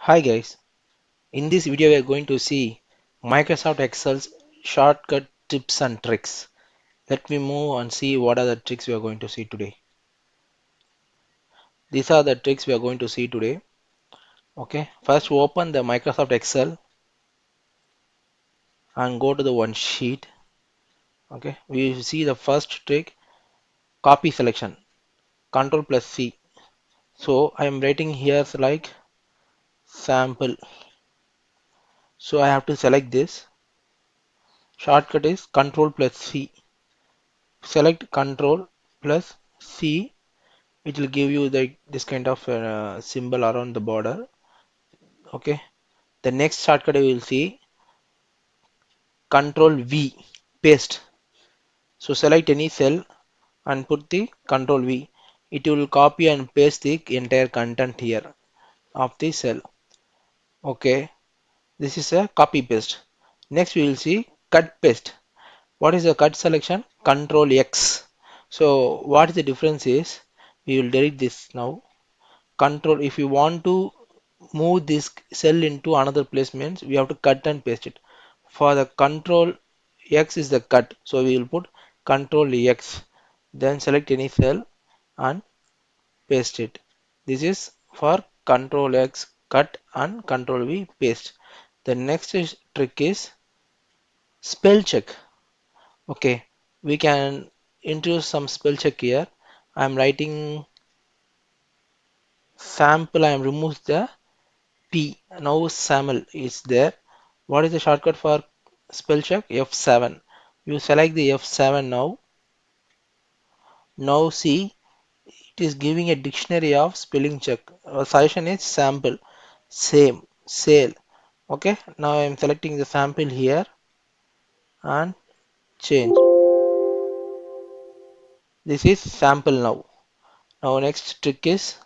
Hi guys, in this video we are going to see Microsoft Excel's shortcut tips and tricks. Let me move and see what are the tricks we are going to see today. These are the tricks we are going to see today. Okay, first open the Microsoft Excel and go to the one sheet. Okay, we see the first trick, copy selection, Control plus C. So I am writing here like sample. So I have to select this. Shortcut is Control plus C. Select Control plus C. It will give you this kind of symbol around the border. Okay, the next shortcut you will see Control V, paste. So select any cell and put the Control V. It will copy and paste the entire content here of the cell. Okay, this is a copy paste. Next we will see cut paste. What is the cut selection? Control X. So what is the difference is we will delete this now. Control, if you want to move this cell into another place means we have to cut and paste it. For the Control X is the cut, so we will put Control X, then select any cell and paste it. This is for Control X cut and Control V paste. The trick is spell check. Okay, we can introduce some spell check here. I am writing sample. I am remove the P. Now SAML is there. What is the shortcut for spell check? F7. You select the F7 now. Now see, it is giving a dictionary of spelling check. Our suggestion is sample. Same. Sale. Okay. Now I am selecting the sample here and change. This is sample now. Now next trick is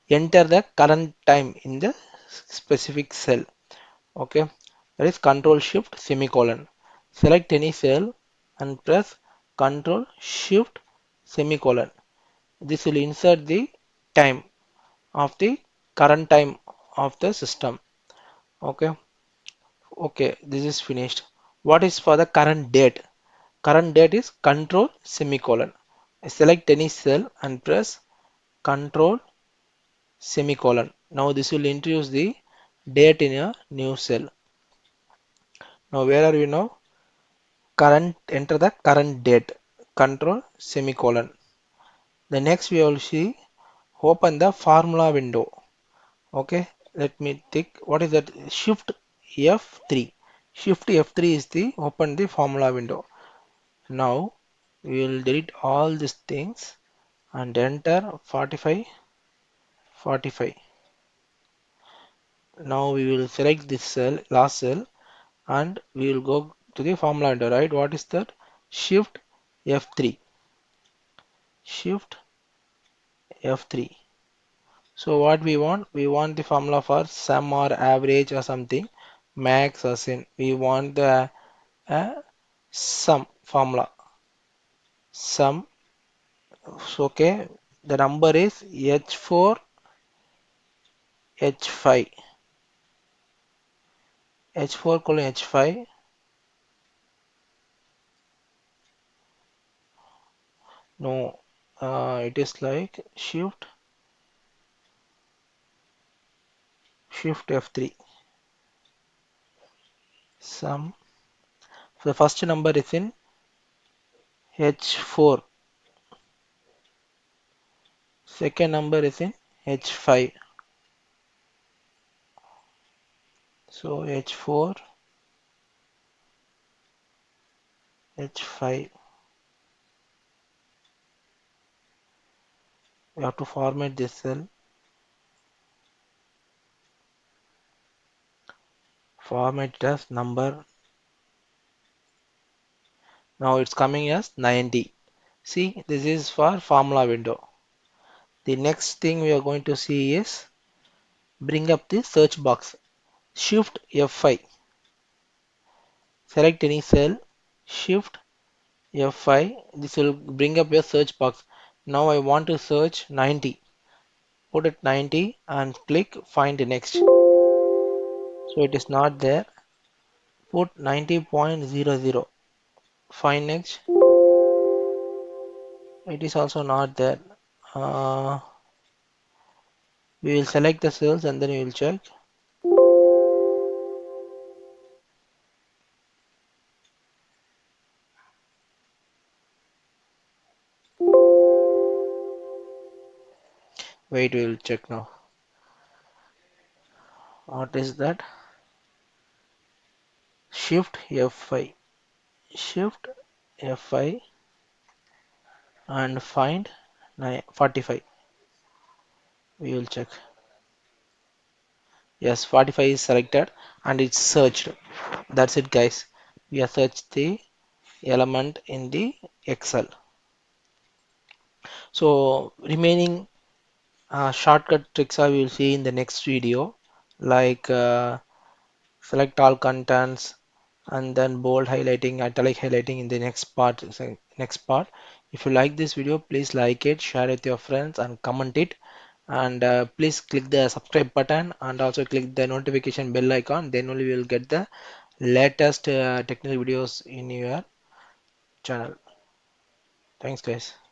enter the current time in the specific cell. Okay, that is Control Shift semicolon. Select any cell and press Control Shift semicolon. This will insert the time of the current time of the system. Okay, okay, this is finished. What is for the current date? Current date is Control semicolon. Select any cell and press Control semicolon. Now this will introduce the date in a new cell. Now where are we now? Current, enter the current date, Control semicolon. The next we will see open the formula window. Okay, let me think what is that. Shift F3. Shift F3 is the open the formula window. Now we will delete all these things and enter 45 45. Now we will select this cell, last cell, and we will go to the formula window, right? What is that? Shift F3. Shift F3. So what we want? We want the formula for sum or average or something, max or sin. We want the sum formula. Sum. So, okay. The number is H4 H5. H4 colon H5. No, it is like shift F3. Sum. So the first number is in H4. Second number is in H5. So H4 H5. We have to format this cell. Format it as number. Now it's coming as 90. See, this is for formula window. The next thing we are going to see is bring up the search box. Shift F5. Select any cell. Shift F5. This will bring up your search box. Now I want to search 90. put it 90 and click find next. So it is not there. Put 90.00, find next. It is also not there. Uh, we will select the cells and then we will check. Wait, we will check now. What is that? Shift F5. Shift F5 and find 45. We will check. Yes, 45 is selected and it's searched. That's it, guys. We have searched the element in the Excel. So remaining shortcut tricks I will see in the next video, like select all contents and then bold highlighting, italic highlighting in the next part. Next part. If you like this video, please like it, share it with your friends, and comment it. And please click the subscribe button and also click the notification bell icon. Then only you will get the latest technical videos in your channel. Thanks, guys.